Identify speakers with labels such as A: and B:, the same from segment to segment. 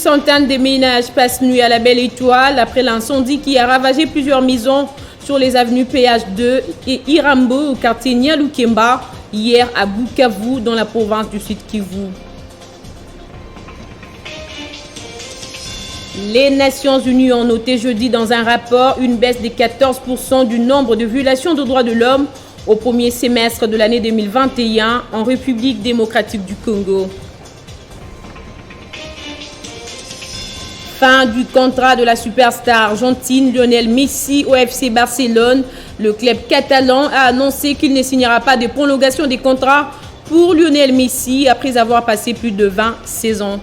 A: centaine de ménages passent nuit à la Belle Étoile après l'incendie qui a ravagé plusieurs maisons sur les avenues PH2 et Irambo au quartier Nyalukemba hier à Bukavu dans la province du Sud Kivu. Les Nations Unies ont noté jeudi dans un rapport une baisse de 14% du nombre de violations de droits de l'homme au premier semestre de l'année 2021 en République démocratique du Congo. Fin du contrat de la superstar argentine Lionel Messi au FC Barcelone. Le club catalan a annoncé qu'il ne signera pas de prolongation des contrats pour Lionel Messi après avoir passé plus de 20 saisons.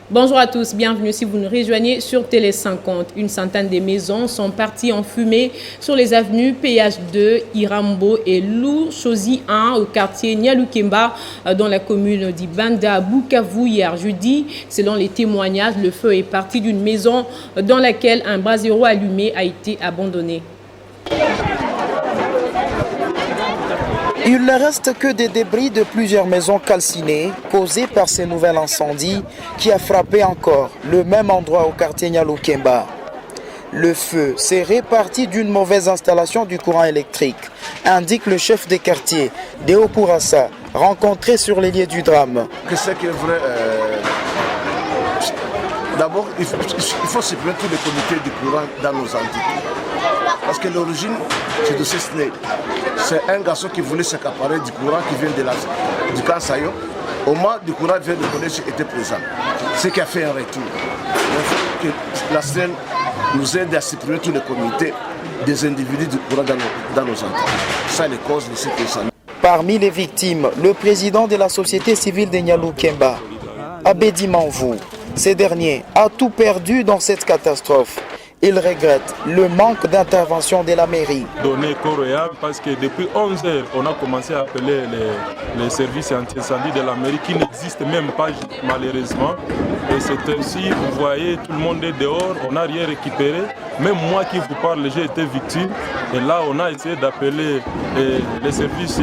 A: Bonjour à tous, bienvenue si vous nous rejoignez sur Télé 50. Une centaine de maisons sont parties en fumée sur les avenues PH2, Irambo et Lour-Chosi 1 au quartier Nyalukemba dans la commune d'Ibanda à Bukavu hier jeudi. Selon les témoignages, le feu est parti d'une maison dans laquelle un brasero allumé a été abandonné.
B: Il ne reste que des débris de plusieurs maisons calcinées causées par ces nouvel incendie qui a frappé encore le même endroit au quartier Nyalukemba. Le feu s'est réparti d'une mauvaise installation du courant électrique, indique le chef des quartiers, Deo Kourassa, rencontré sur les lieux du drame.
C: C'est que vrai. D'abord, il faut supprimer tous les comités du courant dans nos entités. Parce que l'origine, c'est de ce SNEL. C'est un garçon qui voulait s'accaparer du courant qui vient du camp Sayon. Au moment du courant vient de collège était présent. Ce qui a fait un retour. Il faut que la SNEL nous aide à supprimer tous les comités des individus du courant dans nos entités. Ça, les causes de cet incendie.
B: Parmi les victimes, le président de la société civile de Nyalukemba, Abedi Manvou. Ces derniers a tout perdu dans cette catastrophe. Il regrette le manque d'intervention de la mairie.
D: Donner corps et âme parce que depuis 11 heures, on a commencé à appeler les services anti-incendie de la mairie qui n'existent même pas malheureusement. Et c'est ainsi, vous voyez, tout le monde est dehors, on n'a rien récupéré. Même moi qui vous parle, j'ai été victime. Et là, on a essayé d'appeler les services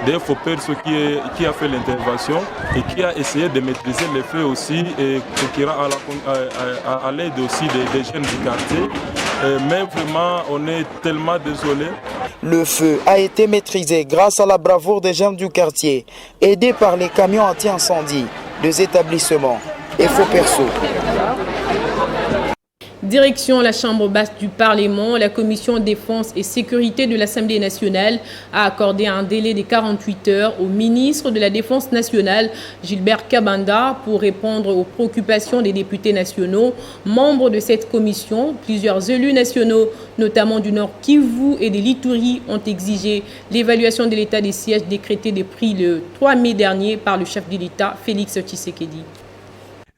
D: des faux perso qui a fait l'intervention et qui a essayé de maîtriser les feux aussi et qui ira à l'aide aussi des jeunes du quartier. Mais vraiment, on est tellement désolés.
B: Le feu a été maîtrisé grâce à la bravoure des jeunes du quartier, aidés par les camions anti-incendie des établissements et faux perso.
A: Direction la Chambre basse du Parlement, la Commission défense et sécurité de l'Assemblée nationale a accordé un délai de 48 heures au ministre de la Défense nationale, Gilbert Kabanda, pour répondre aux préoccupations des députés nationaux. Membres de cette commission, plusieurs élus nationaux, notamment du Nord Kivu et de l'Ituri, ont exigé l'évaluation de l'état des sièges décrété depuis le 3 mai dernier par le chef de l'État, Félix Tshisekedi.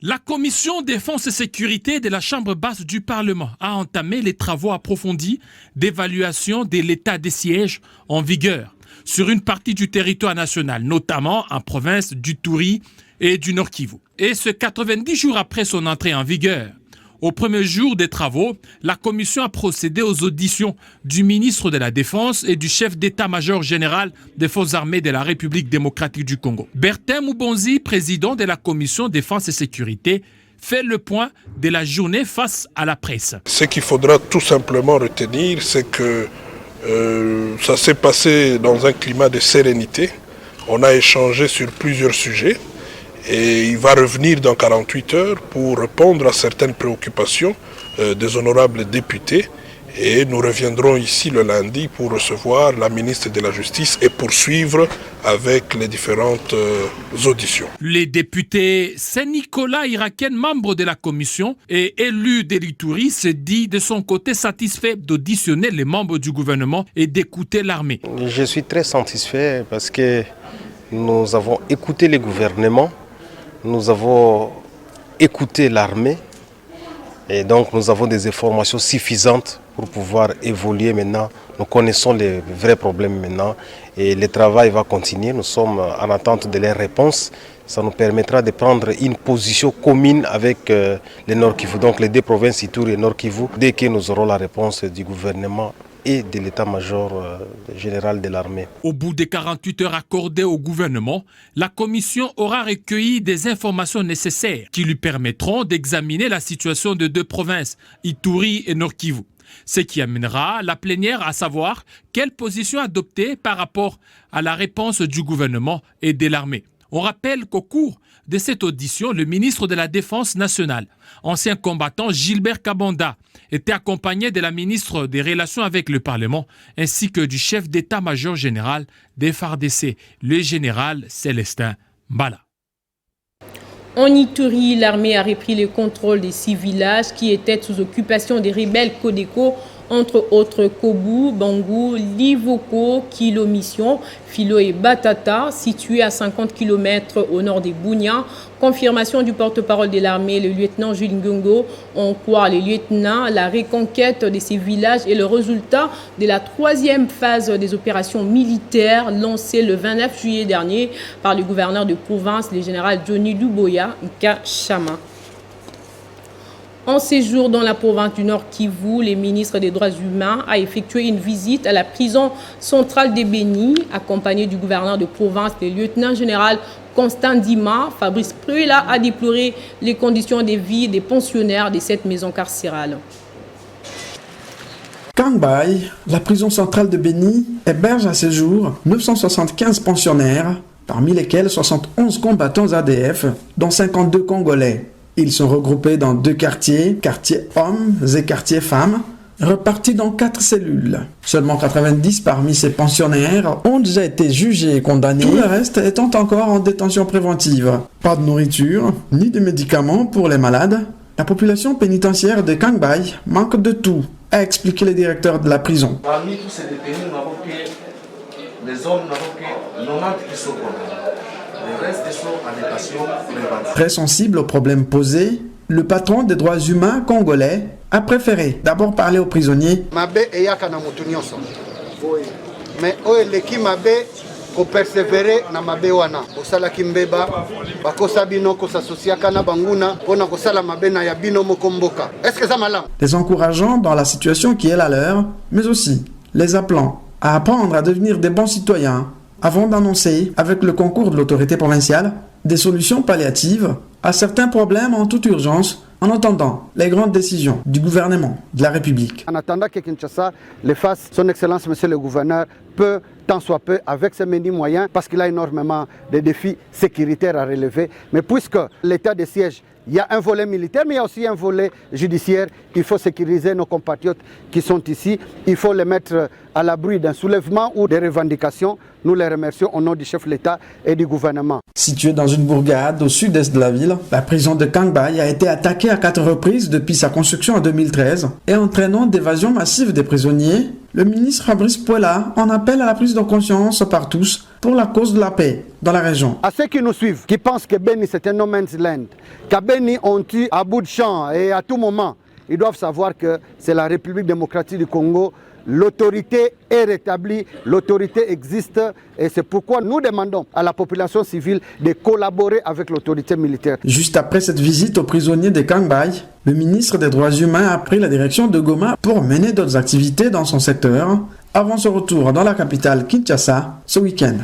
E: La Commission défense et sécurité de la Chambre basse du Parlement a entamé les travaux approfondis d'évaluation de l'état des sièges en vigueur sur une partie du territoire national, notamment en province du Ituri et du Nord Kivu. Et ce 90 jours après son entrée en vigueur. Au premier jour des travaux, la Commission a procédé aux auditions du ministre de la Défense et du chef d'état-major général des Forces armées de la République démocratique du Congo. Bertin Moubonzi, président de la Commission Défense et Sécurité, fait le point de la journée face à la presse.
F: Ce qu'il faudra tout simplement retenir, c'est que ça s'est passé dans un climat de sérénité. On a échangé sur plusieurs sujets. Et il va revenir dans 48 heures pour répondre à certaines préoccupations des honorables députés. Et nous reviendrons ici le lundi pour recevoir la ministre de la Justice et poursuivre avec les différentes auditions.
E: Les députés Saint-Nicolas Iraken, membre de la commission et élu de l'Ituri, se dit de son côté satisfait d'auditionner les membres du gouvernement et d'écouter l'armée.
G: Je suis très satisfait parce que nous avons écouté les gouvernements. Nous avons écouté l'armée et donc nous avons des informations suffisantes pour pouvoir évoluer maintenant. Nous connaissons les vrais problèmes maintenant et le travail va continuer. Nous sommes en attente de leurs réponses. Ça nous permettra de prendre une position commune avec le Nord Kivu, donc les deux provinces Ituri et Nord Kivu, dès que nous aurons la réponse du gouvernement et de l'état-major général de l'armée.
E: Au bout des 48 heures accordées au gouvernement, la commission aura recueilli des informations nécessaires qui lui permettront d'examiner la situation de deux provinces, Ituri et Nord Kivu. Ce qui amènera la plénière à savoir quelle position adopter par rapport à la réponse du gouvernement et de l'armée. On rappelle qu'au cours de cette audition, le ministre de la Défense nationale, ancien combattant Gilbert Kabanda, était accompagné de la ministre des Relations avec le Parlement ainsi que du chef d'état-major général des FARDC, le général Célestin Mbala.
A: En Ituri, l'armée a repris le contrôle des 6 villages qui étaient sous occupation des rebelles Codeco, entre autres Kobu, Bangou, Livoko, Kilo Mission, Filo et Batata, situés à 50 km au nord des Bunia. Confirmation du porte-parole de l'armée, le lieutenant Jules Ngongo. On croit les lieutenants, la reconquête de ces villages est le résultat de la 3e phase des opérations militaires lancées le 29 juillet dernier par le gouverneur de province, le général Johnny Luboya Nkachama. En séjour dans la province du Nord Kivu, le ministre des Droits humains a effectué une visite à la prison centrale de Beni, accompagné du gouverneur de province, le lieutenant général Constant Dima. Fabrice Pruela a déploré les conditions de vie des pensionnaires de cette maison carcérale.
H: Kangbai, la prison centrale de Beni, héberge à ce jour 975 pensionnaires, parmi lesquels 71 combattants ADF, dont 52 Congolais. Ils sont regroupés dans 2 quartiers, quartier hommes et quartier femmes, repartis dans 4 cellules. Seulement 90 parmi ces pensionnaires ont déjà été jugés et condamnés, tout le reste étant encore en détention préventive. Pas de nourriture, ni de médicaments pour les malades. La population pénitentiaire de Kangbai manque de tout, a expliqué le directeur de la prison.
C: Parmi tous ces détenus, nous n'avons que les hommes, nous n'avons que 90 qui sont condamnés. Le reste sont en détention préventive.
H: Très sensible aux problèmes posés, le patron des droits humains congolais a préféré d'abord parler aux prisonniers.
I: Mais ko persévérer na mabe wana osala kimbeba bakosa bino ko s'associaka na banguna pona kosala mabe na ya bino mokomboka. Est-ce que ça malam?
H: Les encourageant dans la situation qui est la leur, mais aussi les appelant à apprendre à devenir des bons citoyens avant d'annoncer, avec le concours de l'autorité provinciale, des solutions palliatives à certains problèmes en toute urgence, en attendant les grandes décisions du gouvernement de la République.
I: En attendant que Kinshasa le fasse, son Excellence, Monsieur le Gouverneur, peut, tant soit peu, avec ses mini moyens, parce qu'il a énormément de défis sécuritaires à relever, mais puisque l'état de siège, il y a un volet militaire, mais il y a aussi un volet judiciaire. Il faut sécuriser nos compatriotes qui sont ici. Il faut les mettre à l'abri d'un soulèvement ou des revendications. Nous les remercions au nom du chef de l'État et du gouvernement.
H: Située dans une bourgade au sud-est de la ville, la prison de Kangbai a été attaquée à 4 reprises depuis sa construction en 2013 et entraînant d'évasion massive des prisonniers. Le ministre Fabrice Pruela en appelle à la prise de conscience par tous pour la cause de la paix dans la région.
I: À ceux qui nous suivent, qui pensent que Beni c'est un no man's land, qu'à Beni on tue à bout de champ et à tout moment, ils doivent savoir que c'est la République démocratique du Congo. L'autorité est rétablie, l'autorité existe et c'est pourquoi nous demandons à la population civile de collaborer avec l'autorité militaire.
H: Juste après cette visite aux prisonniers de Kangbai, le ministre des Droits humains a pris la direction de Goma pour mener d'autres activités dans son secteur avant son retour dans la capitale Kinshasa ce week-end.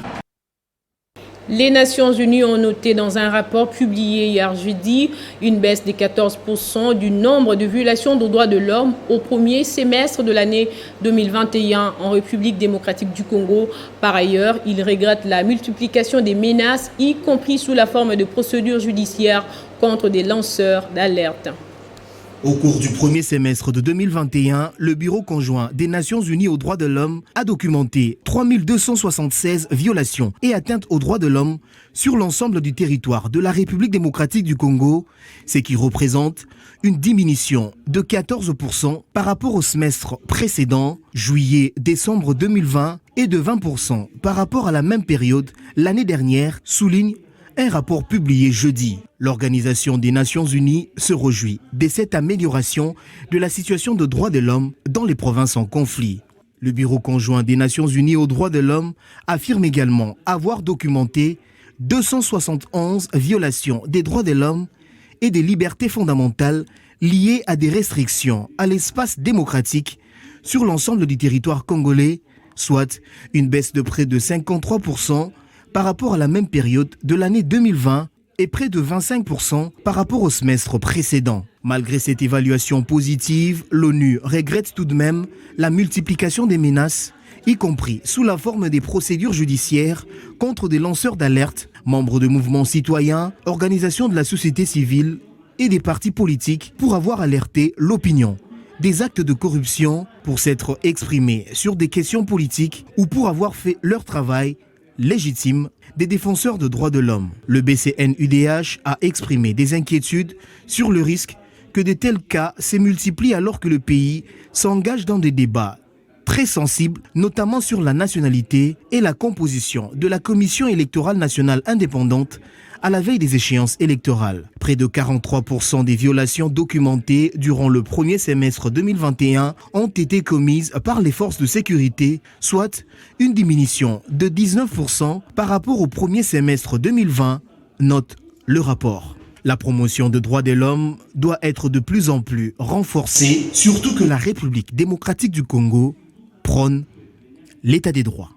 A: Les Nations Unies ont noté dans un rapport publié hier jeudi une baisse de 14% du nombre de violations des droits de l'homme au premier semestre de l'année 2021 en République démocratique du Congo. Par ailleurs, il regrette la multiplication des menaces, y compris sous la forme de procédures judiciaires contre des lanceurs d'alerte.
J: Au cours du premier semestre de 2021, le Bureau conjoint des Nations Unies aux droits de l'homme a documenté 3276 violations et atteintes aux droits de l'homme sur l'ensemble du territoire de la République démocratique du Congo, ce qui représente une diminution de 14% par rapport au semestre précédent, juillet-décembre 2020, et de 20% par rapport à la même période l'année dernière, souligne Un rapport publié jeudi. L'Organisation des Nations Unies se réjouit de cette amélioration de la situation de droits de l'homme dans les provinces en conflit. Le Bureau conjoint des Nations Unies aux droits de l'homme affirme également avoir documenté 271 violations des droits de l'homme et des libertés fondamentales liées à des restrictions à l'espace démocratique sur l'ensemble du territoire congolais, soit une baisse de près de 53% par rapport à la même période de l'année 2020 et près de 25% par rapport au semestre précédent. Malgré cette évaluation positive, l'ONU regrette tout de même la multiplication des menaces, y compris sous la forme des procédures judiciaires contre des lanceurs d'alerte, membres de mouvements citoyens, organisations de la société civile et des partis politiques pour avoir alerté l'opinion des actes de corruption, pour s'être exprimés sur des questions politiques ou pour avoir fait leur travail légitime des défenseurs de droits de l'homme. Le BCN-UDH a exprimé des inquiétudes sur le risque que de tels cas se multiplient alors que le pays s'engage dans des débats très sensibles, notamment sur la nationalité et la composition de la Commission électorale nationale indépendante à la veille des échéances électorales. Près de 43% des violations documentées durant le premier semestre 2021 ont été commises par les forces de sécurité, soit une diminution de 19% par rapport au premier semestre 2020, note le rapport. La promotion des droits de l'homme doit être de plus en plus renforcée, surtout que la République démocratique du Congo prône l'état des droits.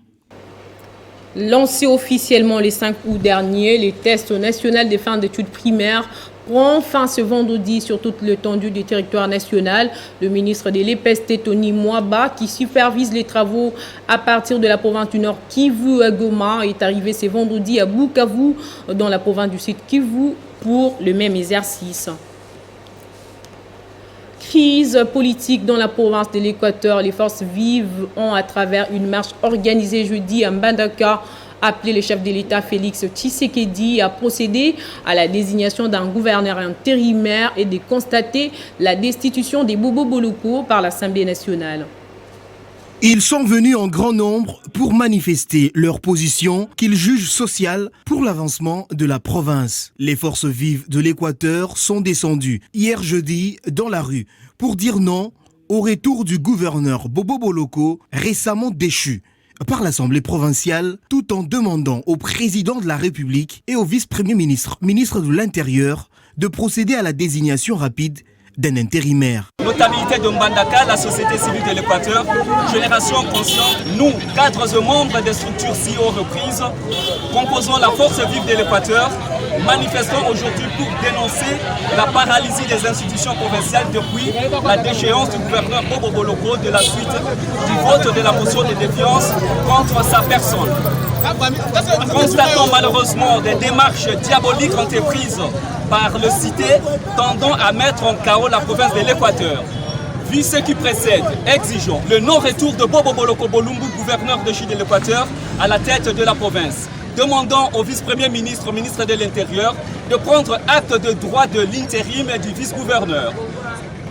A: Lancé officiellement le 5 août dernier, les tests nationaux des fins d'études primaires prend fin ce vendredi sur toute l'étendue du territoire national. Le ministre de l'EPST, Tony Mwaba, qui supervise les travaux à partir de la province du Nord Kivu à Goma, est arrivé ce vendredi à Bukavu, dans la province du Sud Kivu, pour le même exercice. Crise politique dans la province de l'Équateur. Les forces vives ont, à travers une marche organisée jeudi à Mbandaka, appelé le chef de l'État Félix Tshisekedi à procéder à la désignation d'un gouverneur intérimaire et de constater la destitution des Bobo Boloko par l'Assemblée nationale.
J: Ils sont venus en grand nombre pour manifester leur position qu'ils jugent sociale pour l'avancement de la province. Les forces vives de l'Équateur sont descendues hier jeudi dans la rue pour dire non au retour du gouverneur Bobo Boloko récemment déchu par l'Assemblée provinciale, tout en demandant au président de la République et au vice-premier ministre de l'Intérieur, de procéder à la désignation rapide d'un intérimaire.
K: Notabilité de Mbandaka, la société civile de l'Équateur, Génération Consciente, nous, 4 membres des structures CEO reprises, composons la force vive de l'Équateur, manifestons aujourd'hui pour dénoncer la paralysie des institutions provinciales depuis la déchéance du gouverneur Bobo Boloko de la suite du vote de la motion de défiance contre sa personne. Constatons malheureusement des démarches diaboliques entreprises par le cité tendant à mettre en chaos la province de l'Équateur. Vu ce qui précède, exigeons le non-retour de Bobo Boloko Bolumbu, gouverneur de Chine de l'Équateur, à la tête de la province. Demandons au vice-premier ministre, ministre de l'Intérieur, de prendre acte de droit de l'intérim et du vice-gouverneur.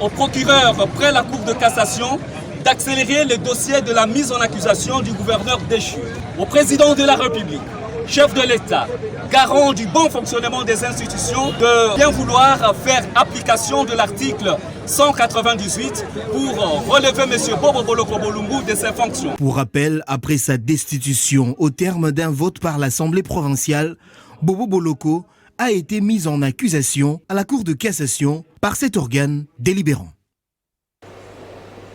K: Au procureur, près la Cour de cassation, d'accélérer le dossier de la mise en accusation du gouverneur déchu. Au président de la République, chef de l'État, garant du bon fonctionnement des institutions, de bien vouloir faire application de l'article 198 pour relever M. Bobo Boloko Bolumbu de ses fonctions.
J: Pour rappel, après sa destitution au terme d'un vote par l'Assemblée provinciale, Bobo Boloko a été mis en accusation à la Cour de cassation par cet organe délibérant.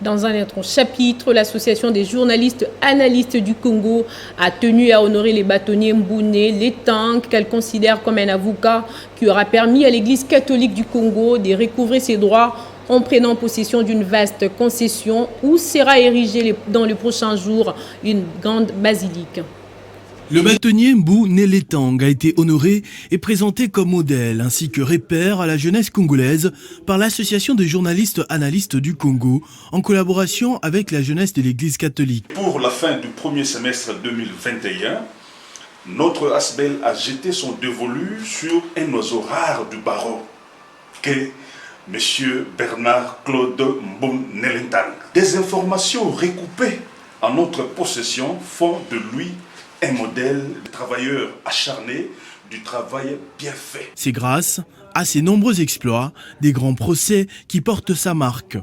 A: Dans un autre chapitre, l'association des journalistes analystes du Congo a tenu à honorer les bâtonniers Mbouné, les tanks qu'elle considère comme un avocat qui aura permis à l'Église catholique du Congo de recouvrer ses droits en prenant possession d'une vaste concession où sera érigée dans les prochains jours une grande basilique.
L: Le bâtonnier Mbou Nélétang a été honoré et présenté comme modèle ainsi que repère à la jeunesse congolaise par l'association de journalistes analystes du Congo en collaboration avec la jeunesse de l'Église catholique.
M: Pour la fin du premier semestre 2021, notre ASBEL a jeté son dévolu sur un oiseau rare du barreau qu'est M. Bernard Claude Mbou Nélétang. Des informations recoupées en notre possession font de lui un modèle de travailleur acharné du travail bien fait.
L: C'est grâce à ces nombreux exploits, des grands procès qui portent sa marque.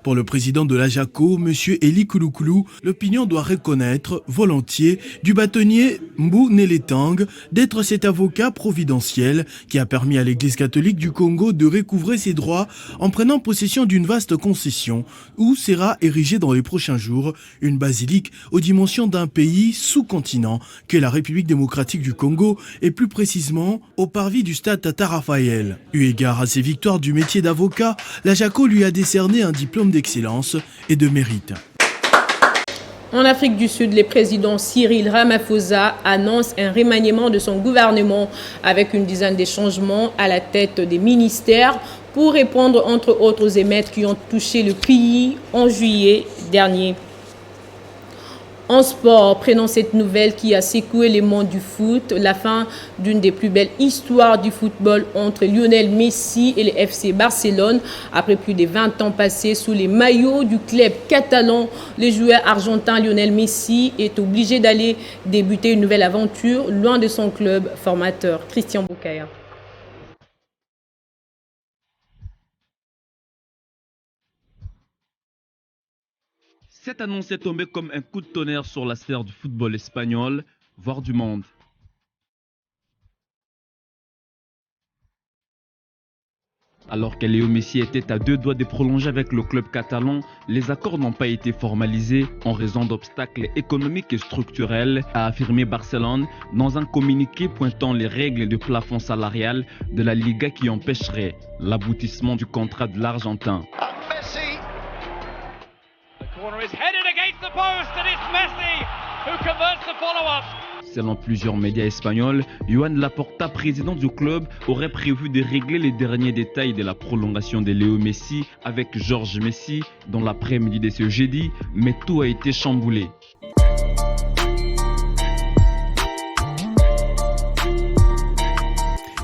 L: Pour le président de l'AJACO, M. Eli Kouloukoulou, l'opinion doit reconnaître volontiers du bâtonnier Mbou Neletang d'être cet avocat providentiel qui a permis à l'Église catholique du Congo de recouvrer ses droits en prenant possession d'une vaste concession où sera érigée dans les prochains jours une basilique aux dimensions d'un pays sous-continent qu'est la République démocratique du Congo et plus précisément au parvis du stade Tata Raphaël. Eu égard à ses victoires du métier d'avocat, l'AJACO lui a décerné un diplôme d'excellence et de mérite.
A: En Afrique du Sud, le président Cyril Ramaphosa annonce un remaniement de son gouvernement avec une dizaine de changements à la tête des ministères pour répondre entre autres émeutes qui ont touché le pays en juillet dernier. En sport, prenons cette nouvelle qui a secoué le monde du foot, la fin d'une des plus belles histoires du football entre Lionel Messi et le FC Barcelone. Après plus de 20 ans passés sous les maillots du club catalan, le joueur argentin Lionel Messi est obligé d'aller débuter une nouvelle aventure loin de son club formateur. Christian Boukaya.
N: Cette annonce est tombée comme un coup de tonnerre sur la sphère du football espagnol, voire du monde. Alors que Léo Messi était à 2 doigts de prolonger avec le club catalan, les accords n'ont pas été formalisés en raison d'obstacles économiques et structurels, a affirmé Barcelone dans un communiqué pointant les règles de plafond salarial de la Liga qui empêcheraient l'aboutissement du contrat de l'Argentin. Selon plusieurs médias espagnols, Joan Laporta, président du club, aurait prévu de régler les derniers détails de la prolongation de Léo Messi avec Georges Messi dans l'après-midi de ce jeudi, mais tout a été chamboulé.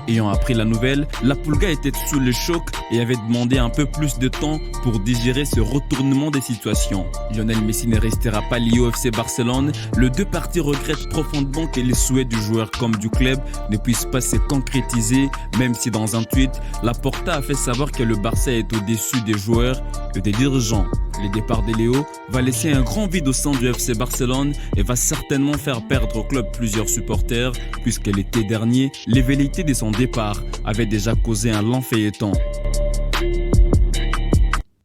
N: Ayant appris la nouvelle, la Pulga était sous le choc et avait demandé un peu plus de temps pour digérer ce retournement des situations. Lionel Messi ne restera pas lié au FC Barcelone. Les deux parties regrettent profondément que les souhaits du joueur comme du club ne puissent pas se concrétiser, même si dans un tweet, Laporta a fait savoir que le Barça est au-dessus des joueurs et des dirigeants. Le départ de Léo va laisser un grand vide au sein du FC Barcelone et va certainement faire perdre au club plusieurs supporters, puisque l'été dernier, les velléités de son départ avaient déjà causé un lent feuilleton.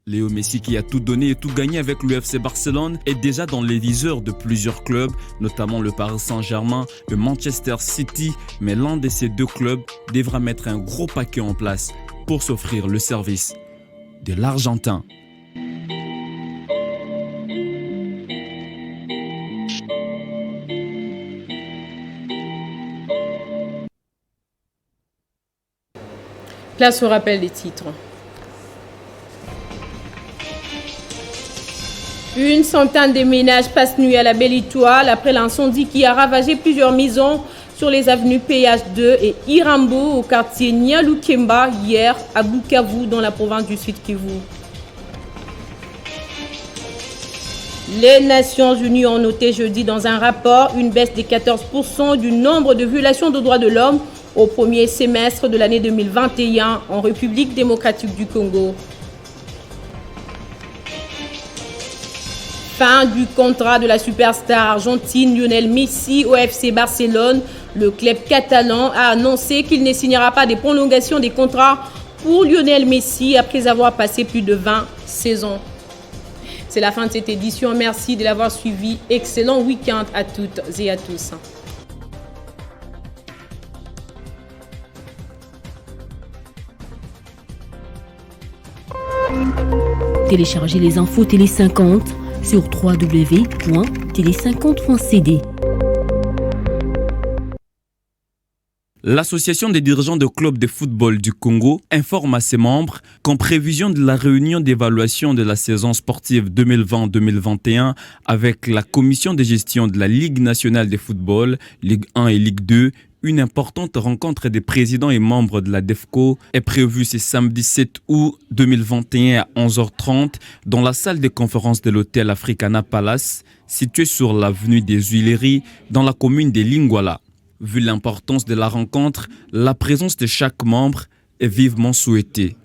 N: Léo Messi, qui a tout donné et tout gagné avec le FC Barcelone, est déjà dans les viseurs de plusieurs clubs, notamment le Paris Saint-Germain et Manchester City, mais l'un de ces deux clubs devra mettre un gros paquet en place pour s'offrir le service de l'Argentin.
A: Place au rappel des titres. Une centaine de ménages passent nuit à la Belle Étoile après l'incendie qui a ravagé plusieurs maisons sur les avenues PH2 et Irambo au quartier Nialukemba hier à Bukavu dans la province du Sud Kivu. Les Nations Unies ont noté jeudi dans un rapport une baisse de 14% du nombre de violations de droits de l'homme au premier semestre de l'année 2021 en République démocratique du Congo. Fin du contrat de la superstar argentine Lionel Messi au FC Barcelone. Le club catalan a annoncé qu'il ne signera pas de prolongation des contrats pour Lionel Messi après avoir passé plus de 20 saisons. C'est la fin de cette édition. Merci de l'avoir suivi. Excellent week-end à toutes et à tous.
O: Téléchargez les infos Télé 50 sur www.tele50.cd.
N: L'association des dirigeants de clubs de football du Congo informe à ses membres qu'en prévision de la réunion d'évaluation de la saison sportive 2020-2021 avec la commission de gestion de la Ligue nationale de football, Ligue 1 et Ligue 2, une importante rencontre des présidents et membres de la DEFCO est prévue ce samedi 7 août 2021 à 11h30 dans la salle de conférence de l'hôtel Africana Palace, situé sur l'avenue des Huileries dans la commune de Lingwala. Vu l'importance de la rencontre, la présence de chaque membre est vivement souhaitée.